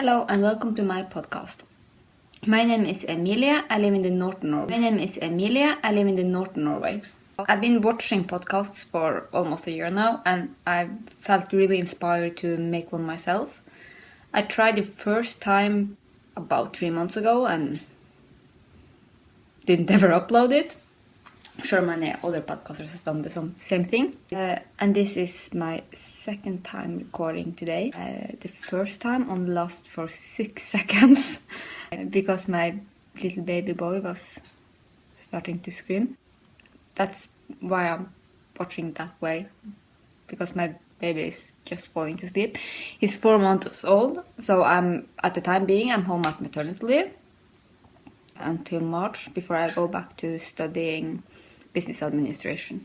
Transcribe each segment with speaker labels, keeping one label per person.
Speaker 1: Hello and welcome to my podcast. My name is Emilia. I live in the northern Norway. I've been watching podcasts for almost a year now, and I felt really inspired to make one myself. I tried the first time about 3 months ago and didn't ever upload it. I'm sure many other podcasters have done the same thing. And this is my second time recording today. The first time only lasted for 6 seconds because my little baby boy was starting to scream. That's why I'm watching that way, because my baby is just falling to sleep. He's 4 months old, so at the time being I'm home at maternity leave until March before I go back to studying business administration.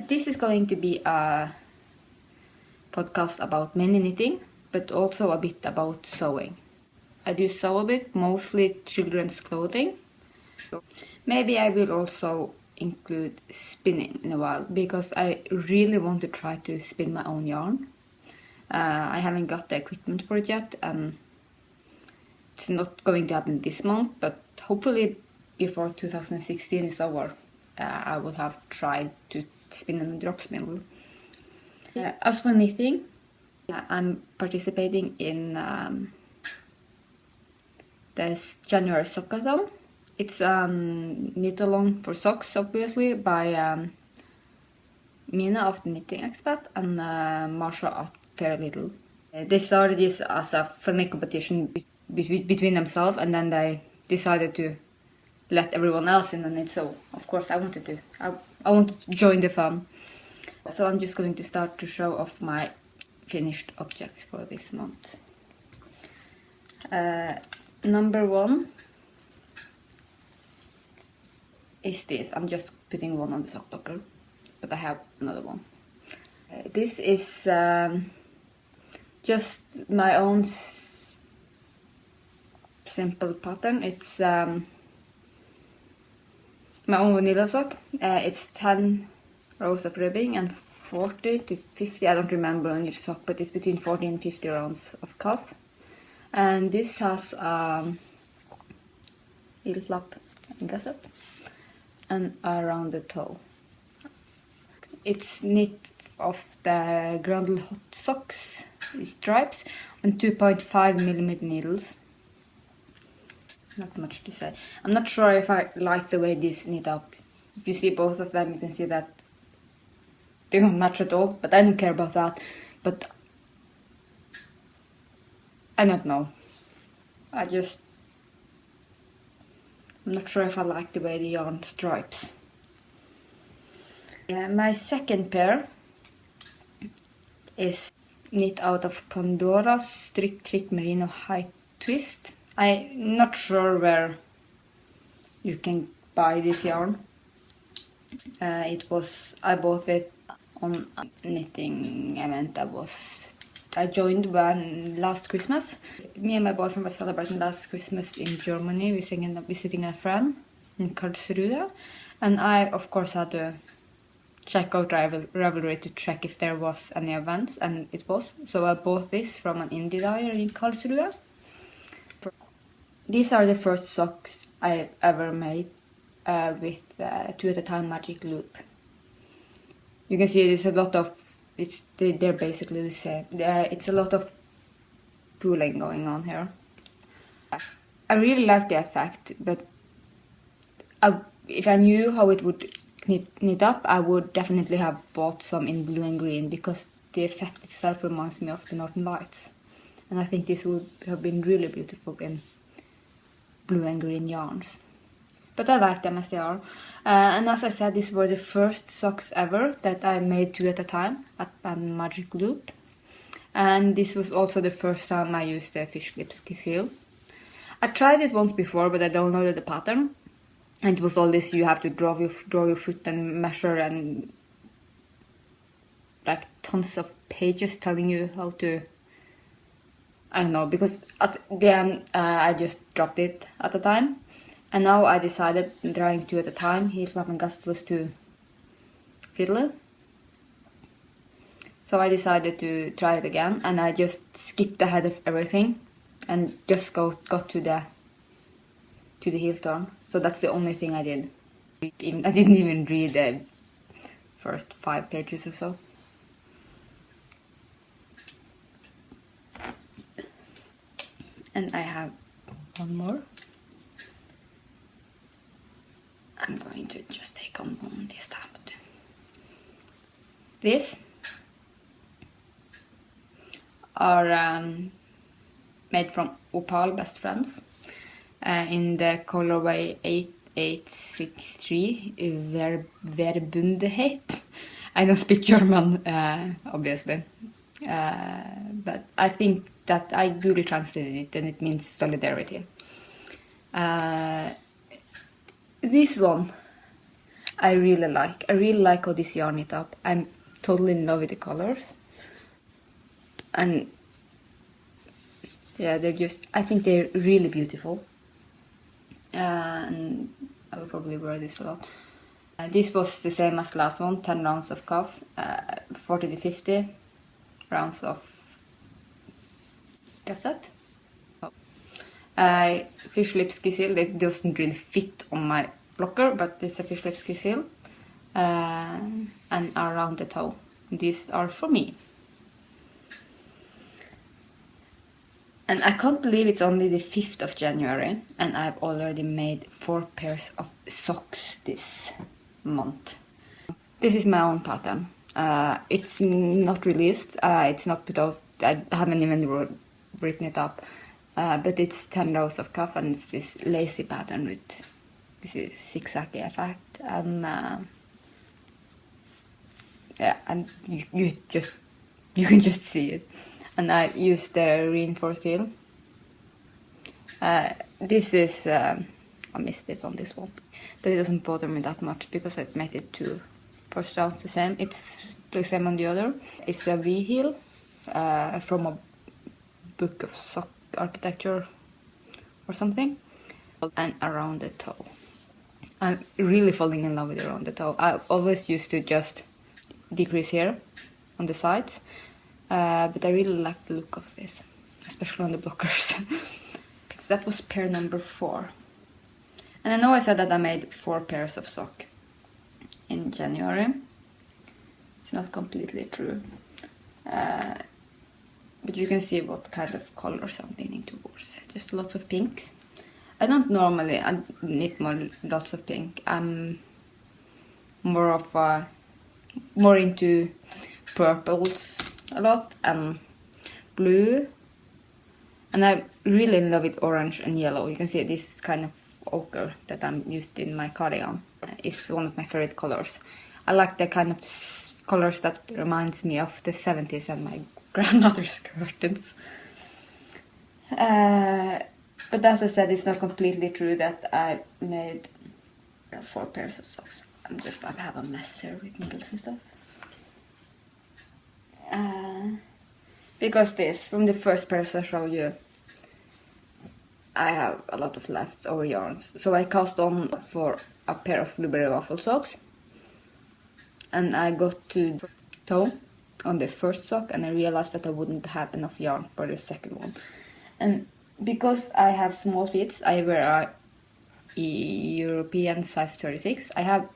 Speaker 1: This is going to be a podcast about mainly knitting, but also a bit about sewing. I do sew a bit, mostly children's clothing. Maybe I will also include spinning in a while, because I really want to try to spin my own yarn. I haven't got the equipment for it yet, and it's not going to happen this month, but hopefully before 2016 is over, I will have tried to spin in a drop spindle. As for knitting, I'm participating in this January Sockathon. It's a knit along for socks, obviously, by Mina of the Knitting Expat and Marsha at Fair Little. They started this as a funny competition between themselves, and then they decided to let everyone else in on it, so of course I wanted to join the fun. So I'm just going to start to show off my finished objects for this month. Number one is this. I'm just putting one on the sock docker, but I have another one. This is just my own simple pattern. It's my own vanilla sock. It's 10 rows of ribbing and 40 to 50, I don't remember on each sock, but it's between 40 and 50 rounds of cuff. And this has a little flap and gusset and a rounded toe. It's knit of the Grundle Hot Socks stripes on 2.5mm needles. Not much to say. I'm not sure if I like the way these knit up. If you see both of them, you can see that they don't match at all, but I don't care about that. But I don't know. I'm not sure if I like the way the yarn stripes. My second pair is knit out of Pandora's Strict Trick Merino High Twist. I'm not sure where you can buy this yarn. I bought it on a knitting event I joined one last Christmas. Me and my boyfriend were celebrating last Christmas in Germany, visiting a friend in Karlsruhe, and I of course had to check out Ravelry to check if there was any events, and it was. So I bought this from an indie dyer in Karlsruhe. These are the first socks I ever made with 2 at a time magic loop. You can see there's a lot of, they're basically the same. It's a lot of pooling going on here. I really like the effect, but if I knew how it would knit up, I would definitely have bought some in blue and green, because the effect itself reminds me of the Northern Lights. And I think this would have been really beautiful in blue and green yarns. But I like them as they are. And as I said, these were the first socks ever that I made 2 at a time at a magic loop. And this was also the first time I used the fish lips seal. I tried it once before, but I downloaded the pattern. And it was all this, you have to draw your foot and measure, and like tons of pages telling you how to, I don't know, because at the end I just dropped it at the time. And now I decided, trying 2 at a time, heel flap and gusset was too fiddly. So I decided to try it again, and I just skipped ahead of everything. and just got to the heel turn. So that's the only thing I did. I didn't even read the first 5 pages or so. And I have one more. I'm going to just take on one this time. These are made from Opal Best Friends in the colorway 8863 Verbundenheit. I don't speak German, obviously, but I think that I Google translated it and it means solidarity. This one I really like. I really like how this yarn it up. I'm totally in love with the colors. And yeah, I think they're really beautiful. And I will probably wear this a lot. This was the same as the last one, 10 rounds of cuff, 40 to 50 rounds of cassette. Fish Lipsky seal, it doesn't really fit on my blocker, but it's a Fish Lipsky seal. And around the toe. These are for me. And I can't believe it's only the 5th of January and I've already made 4 pairs of socks this month. This is my own pattern. It's not released, it's not put out, I haven't even written it up. But it's 10 rows of cuff and it's this lacy pattern with this is zigzag effect. And yeah, and you can just see it. And I used the reinforced heel. This is I missed it on this one, but it doesn't bother me that much because I've made it 2 first rounds the same. It's the same on the other. It's a V heel from a book of sock architecture or something, and around the toe. I'm really falling in love with around the toe. I always used to just decrease here on the sides, but I really like the look of this, especially on the blockers. Because that was pair number 4. And I know I said that I made 4 pairs of sock in January. It's not completely true. But you can see what kind of colors I'm leaning towards. Just lots of pinks. I don't normally knit lots of pink. I'm more into purples a lot and blue. And I really love it orange and yellow. You can see this kind of ochre that I'm used in my cardigan is one of my favorite colors. I like the kind of colors that reminds me of the 70s and my grandmother's curtains. But as I said, it's not completely true that I made 4 pairs of socks. I have a mess here with needles and stuff. Because from the first pairs I showed you, I have a lot of leftover yarns. So I cast on for a pair of blueberry waffle socks. And I got to toe on the first sock and I realized that I wouldn't have enough yarn for the second one. And because I have small feet, I wear a European size 36. I have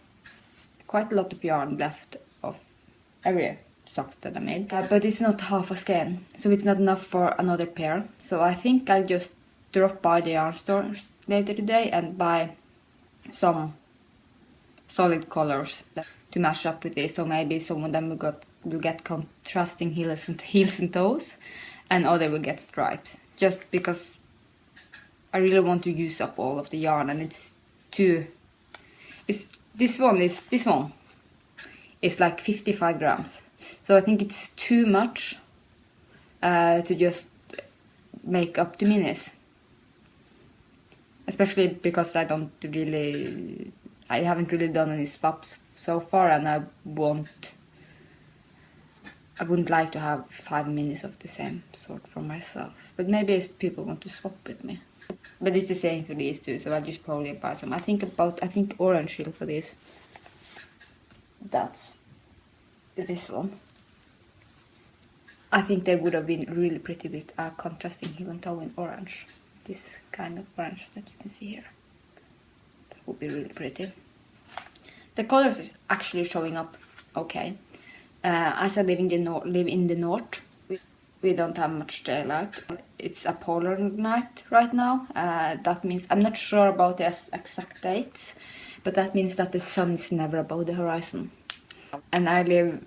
Speaker 1: quite a lot of yarn left of every socks that I made. But it's not half a skein, so it's not enough for another pair. So I think I'll just drop by the yarn store later today and buy some solid colors to match up with this. So maybe some of them will get contrasting heels and toes, and other will get stripes. Just because I really want to use up all of the yarn, and this one is like 55 grams. So I think it's too much to just make up the minis. Especially because I haven't really done any swaps so far, and I wouldn't like to have 5 minis of the same sort for myself. But maybe people want to swap with me. But it's the same for these two, so I'll just probably buy some. I think orange heel for this. That's this one. I think they would have been really pretty with a contrasting heel and toe in orange. This kind of orange that you can see here. That would be really pretty. The colors is actually showing up okay. As I live in the north, we don't have much daylight. It's a polar night right now. That means, I'm not sure about the exact dates, but that means that the sun is never above the horizon. And I live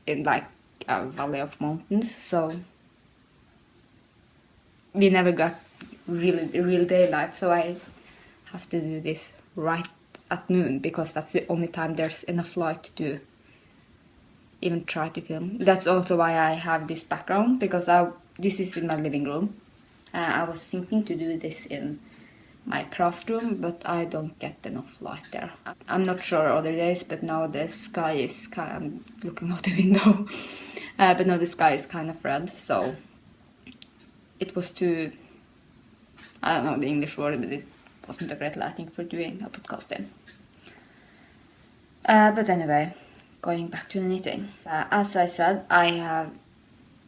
Speaker 1: in like a valley of mountains, so we never got real daylight, so I have to do this right at noon because that's the only time there's enough light to even try to film. That's also why I have this background, because this is in my living room. I was thinking to do this in my craft room, but I don't get enough light there. I'm not sure other days, but now the sky is I'm looking out the window, but now the sky is kind of red, so it was too, I don't know the English word, but it wasn't a great lighting for doing a podcast in. But anyway, going back to the knitting. As I said,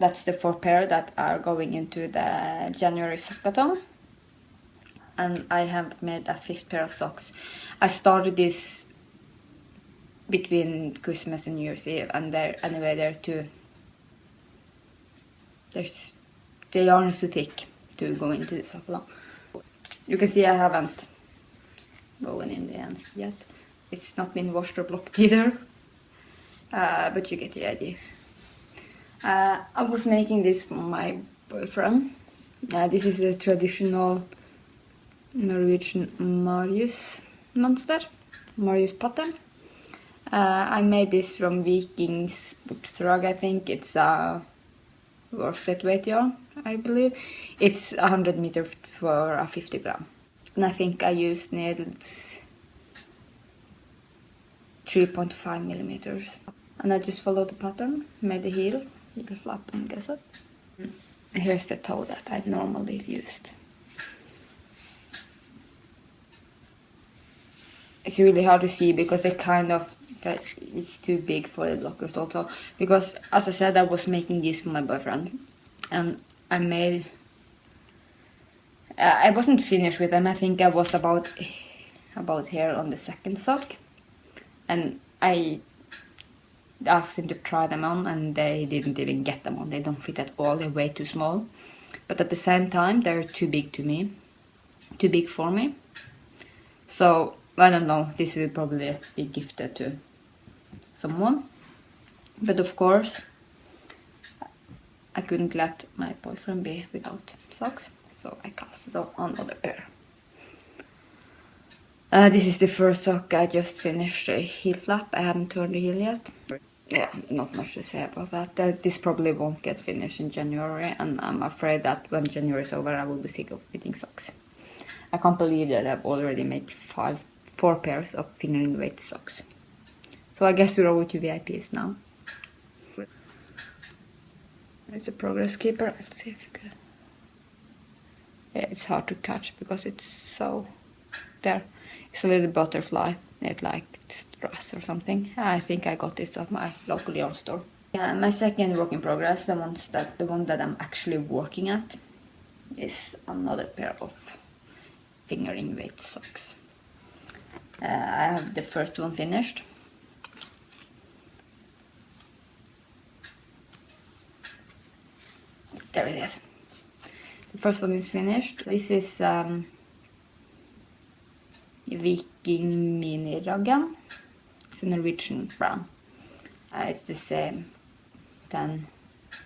Speaker 1: that's the 4 pair that are going into the January Sockathon. And I have made a 5th pair of socks. I started this between Christmas and New Year's Eve, and the yarn is too thick to go into the Sockathon. You can see I haven't woven in the ends yet. It's not been washed or blocked either, but you get the idea. I was making this for my boyfriend. This is a traditional Norwegian Marius pattern. I made this from Viking Sportsdrag. I think it's a worsted weight yarn, I believe. It's 100 meter for a 50 gram. And I think I used needles 3.5 millimeters. And I just followed the pattern, made the heel flap and gusset. Here's the toe that I normally used. It's really hard to see because it's too big for the blockers also. Because as I said, I was making this for my boyfriend, and I wasn't finished with them. I think I was about here on the second sock, and I asked him to try them on, and they didn't even get them on. They don't fit at all. They're way too small, but at the same time they're too big for me. So I don't know, this will probably be gifted to someone. But of course, I couldn't let my boyfriend be without socks, so I cast it on another pair. This is the first sock. I just finished the heel flap. I haven't turned the heel yet. Yeah, not much to say about that. This probably won't get finished in January, and I'm afraid that when January is over, I will be sick of fitting socks. I can't believe that I've already made 4 pairs of fingering weight socks. So I guess we're over to VIPs now. It's a progress keeper. Let's see if you can. Yeah, it's hard to catch because it's so there. It's a little butterfly. It's like strass or something. I think I got this at my local yarn store. Yeah, my second work in progress, the one that I'm actually working at, is another pair of fingering weight socks. I have the first one finished. There it is. The first one is finished. This is Viking Mini Raggen. It's a Norwegian brand. It's the same 10,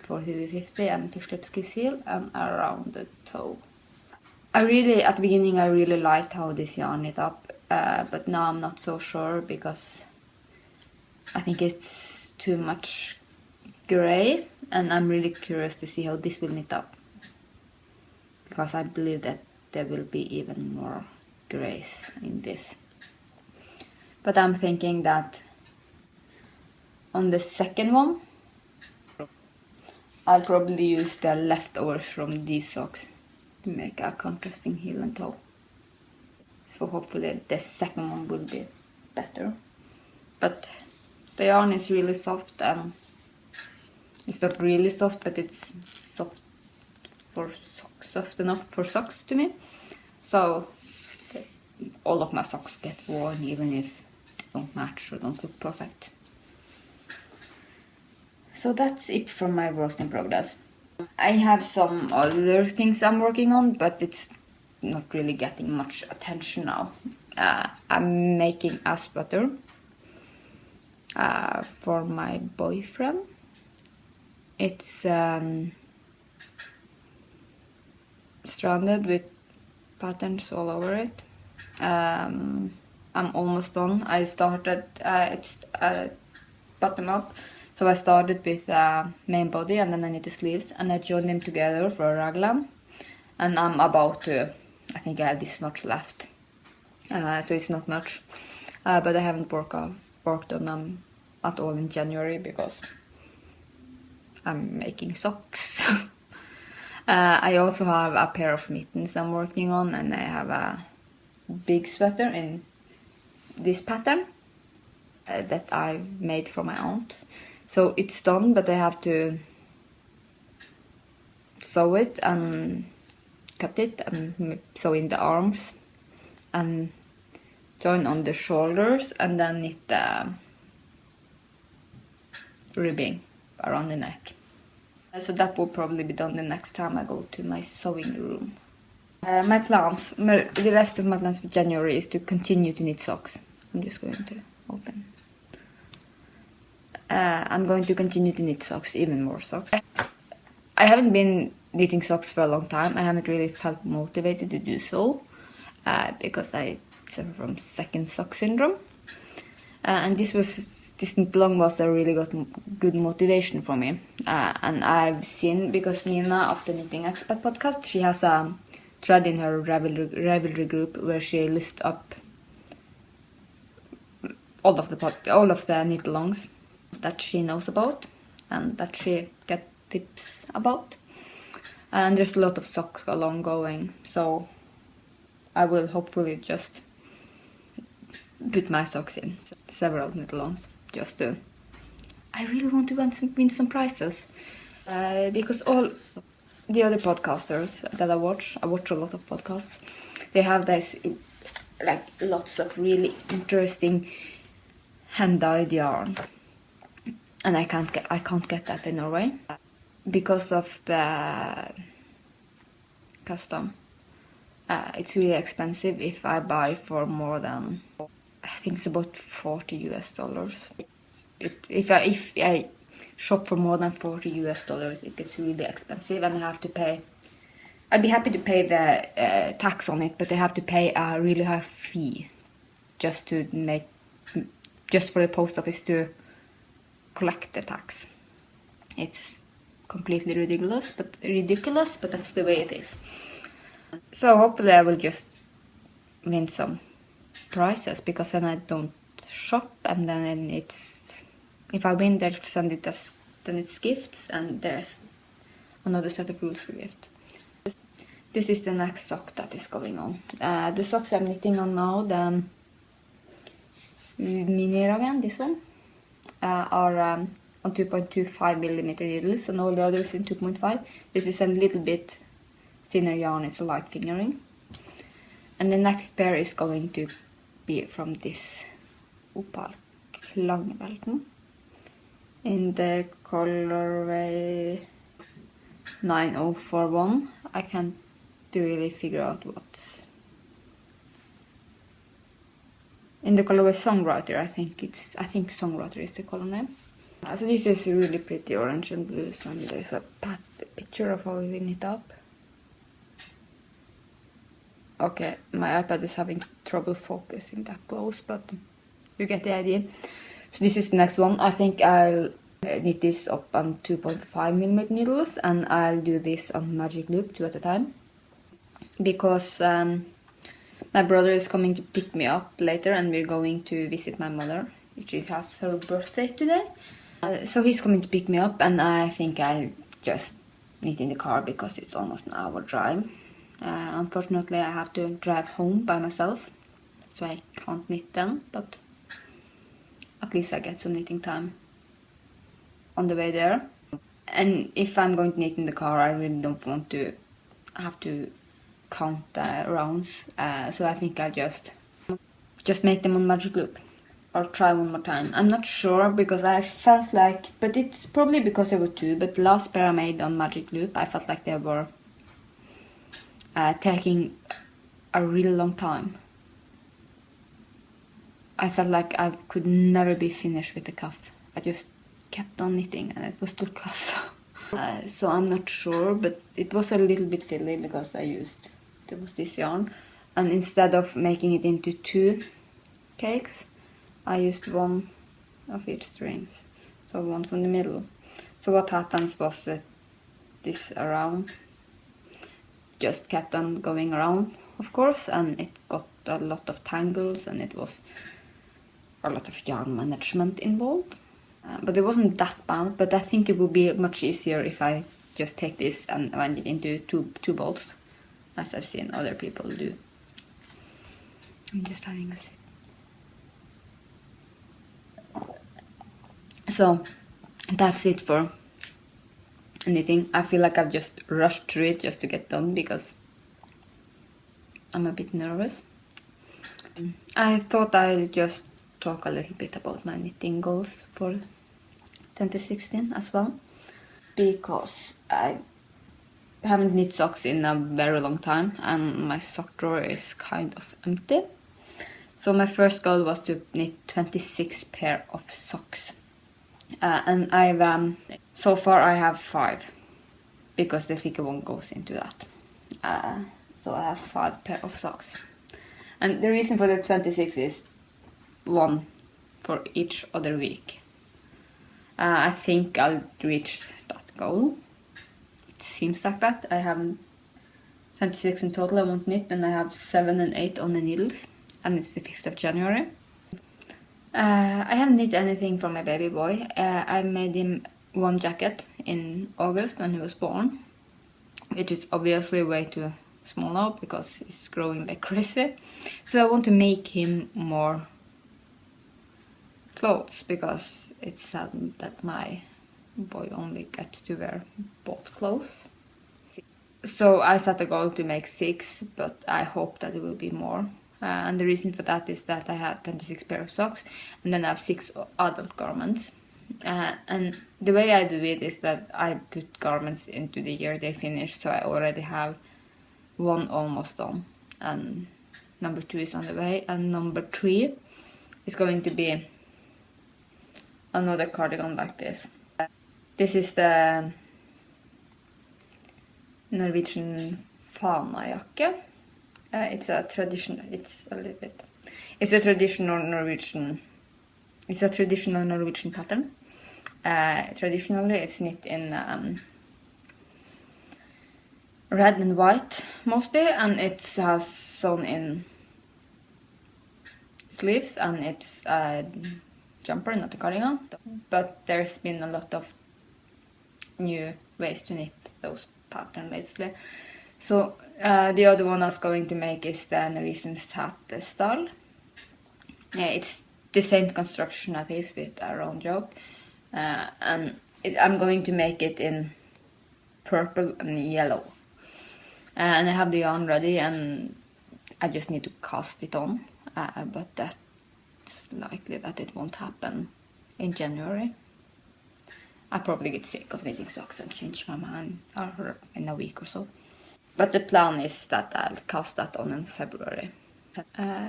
Speaker 1: 40 to 50 and Fischlipski seal and around the toe. At the beginning I really liked how this yarn knit up, but now I'm not so sure because I think it's too much grey, and I'm really curious to see how this will knit up, because I believe that there will be even more greys in this. But I'm thinking that on the second one I'll probably use the leftovers from these socks to make a contrasting heel and toe. So hopefully the second one will be better. But the yarn is really soft and It's not really soft, but it's soft for socks, soft enough for socks to me. So all of my socks get worn even if they don't match or don't look perfect. So that's it from my works in progress. I have some other things I'm working on, but it's not really getting much attention now. I'm making a sweater for my boyfriend. It's stranded with patterns all over it. I'm almost done. I started, it's bottom up. So I started with main body and then I need the sleeves and I joined them together for a raglan. And I'm about to, I think I have this much left. So it's not much. But I haven't worked on them at all in January because I'm making socks. I also have a pair of mittens I'm working on and I have a big sweater in this pattern that I made for my aunt. So it's done, but I have to sew it and cut it and sew in the arms and join on the shoulders and then knit the ribbing around the neck. So that will probably be done the next time I go to my sewing room. My plans, the rest of my plans for January is to continue to knit socks. I'm just going to open. I'm going to continue to knit socks, even more socks. I haven't been knitting socks for a long time. I haven't really felt motivated to do so because I suffer from second sock syndrome. And this knit along was a really good motivation for me. And I've seen, because Nina of the Knitting Expat podcast, she has a thread in her Ravelry group where she lists up all of the knit alongs that she knows about and that she get tips about. And there's a lot of socks along going, so I will hopefully just put my socks in several knit alongs just to. I really want to win some prizes because all the other podcasters that I watch a lot of podcasts. They have this like lots of really interesting hand-dyed yarn. And I can't get that in Norway because of the custom. It's really expensive if I buy for more than, I think it's about $40 US. If I shop for more than $40 US, it gets really expensive and I have to pay. I'd be happy to pay the tax on it, but I have to pay a really high fee just for the post office to collect the tax. It's completely ridiculous, but that's the way it is. So hopefully I will just win some prizes because then I don't shop and then if I win they'll send it as then it's gifts and there's another set of rules for gift. This is the next sock that is going on. The socks I'm knitting on now, the Miniragen, this one, are on 2.25mm needles and all the others in 2.5. This is a little bit thinner yarn, it's a light fingering. And the next pair is going to be from this Opal Klangbelten in the colorway 9041. I can't really figure out what's in the colorway Songwriter. I think Songwriter is the color name. So this is really pretty orange and blue, and there's a picture of how we knit up. Okay, my iPad is having trouble focusing that close, but you get the idea. So this is the next one. I think I'll knit this up on 2.5mm needles and I'll do this on magic loop 2 at a time. Because my brother is coming to pick me up later and we're going to visit my mother. She has her birthday today. So he's coming to pick me up and I think I'll just knit in the car because it's almost an hour drive. Unfortunately I have to drive home by myself, so I can't knit then, but at least I get some knitting time on the way there. And if I'm going to knit in the car, I really don't want to have to count rounds. So I think I'll just make them on magic loop. Or try one more time. I'm not sure because I felt like, but it's probably because there were two, but the last pair I made on magic loop, I felt like they were taking a really long time. I felt like I could never be finished with the cuff. I just kept on knitting and it was still cuff. So I'm not sure, but it was a little bit fiddly because there was this yarn. And instead of making it into 2 cakes, I used one of each strings. So one from the middle. So what happens was that this around just kept on going around, of course, and it got a lot of tangles and it was a lot of yarn management involved. But it wasn't that bad, but I think it would be much easier if I just take this and wind it into two balls, as I've seen other people do. I'm just having a sip. So that's it for knitting. I feel like I've just rushed through it just to get done because I'm a bit nervous. I thought I'll just talk a little bit about my knitting goals for 2016 as well, because I haven't knit socks in a very long time and my sock drawer is kind of empty. So my first goal was to knit 26 pair of socks. And I've so far I have 5 because the thicker one goes into that. So I have 5 pair of socks. And the reason for the 26 is 1 for each other week. I think I'll reach that goal. It seems like that. I have 26 in total I want to knit, and I have 7 and 8 on the needles, and it's the 5th of January. I haven't knit anything for my baby boy. I made him one jacket in August when he was born, which is obviously way too small now because he's growing like crazy. So I want to make him more clothes because it's sad that my boy only gets to wear both clothes. So I set a goal to make 6, but I hope that it will be more. And the reason for that is that I had 26 pair of socks and then I have 6 adult garments. And the way I do it is that I put garments into the year they finish, so I already have 1 almost done. And number 2 is on the way, and number 3 is going to be another cardigan like this. This is the Norwegian fanajakke. It's a traditional Norwegian pattern. Traditionally it's knit in red and white mostly, and it has sewn in sleeves, and it's a jumper, not a cardigan. But there's been a lot of new ways to knit those patterns lately. So the other one I was going to make is the Norwegian sate style. It's the same construction as this with a round job, and I'm going to make it in purple and yellow. And I have the yarn ready, and I just need to cast it on. But that's likely that it won't happen in January. I'll probably get sick of knitting socks and change my mind in a week or so. But the plan is that I'll cast that on in February.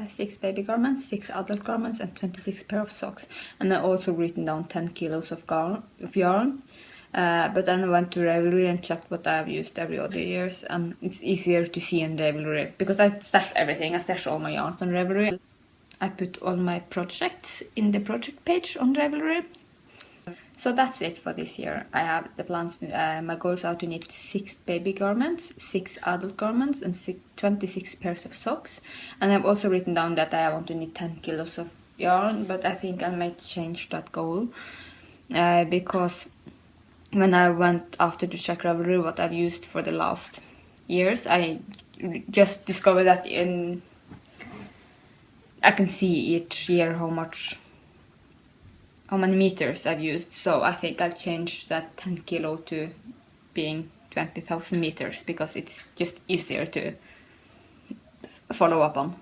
Speaker 1: 6 baby garments, 6 adult garments, and 26 pair of socks. And I also written down 10 kilos of yarn. But then I went to Ravelry and checked what I've used every other years, and it's easier to see in Ravelry because I stash everything. I stash all my yarns on Ravelry. I put all my projects in the project page on Ravelry. So that's it for this year. I have the plans. My goals are to knit 6 baby garments, 6 adult garments, and 26 pairs of socks. And I've also written down that I want to knit 10 kilos of yarn, but I think I might change that goal because when I went after to check Ravelry what I've used for the last years, I just discovered that I can see each year how much how many meters I've used, so I think I'll change that 10 kilo to being 20,000 meters because it's just easier to follow up on.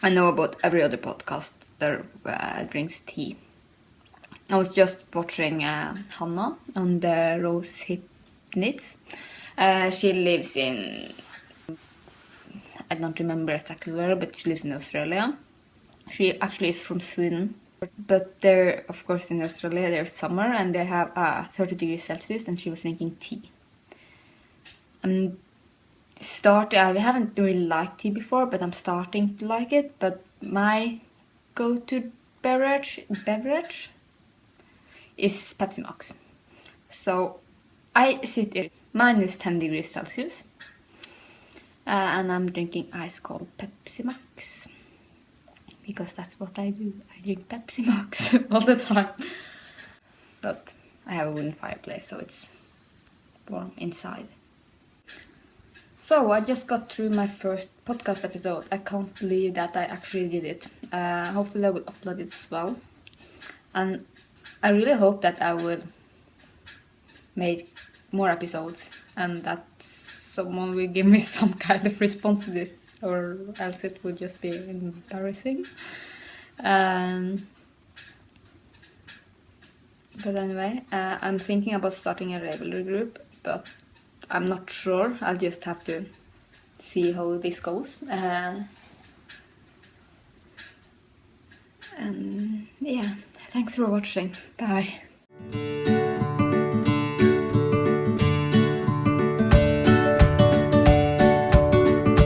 Speaker 1: I know about every other podcast that drinks tea. I was just watching Hannah on the Rose Hip Knits. She lives in, I don't remember exactly where, but she lives in Australia. She actually is from Sweden. But there, of course, in Australia, there's summer and they have 30 degrees Celsius, and she was drinking tea. I haven't really liked tea before, but I'm starting to like it. But my go-to beverage is Pepsi Max. So I sit at minus 10 degrees Celsius and I'm drinking ice cold Pepsi Max because that's what I do. I drink Pepsi Max all the time. But I have a wooden fireplace, so it's warm inside. So I just got through my first podcast episode. I can't believe that I actually did it. Hopefully I will upload it as well. And I really hope that I will make more episodes and that someone will give me some kind of response to this, or else it would just be embarrassing. But anyway, I'm thinking about starting a Ravelry group, but I'm not sure. I'll just have to see how this goes. And yeah, thanks for watching. Bye.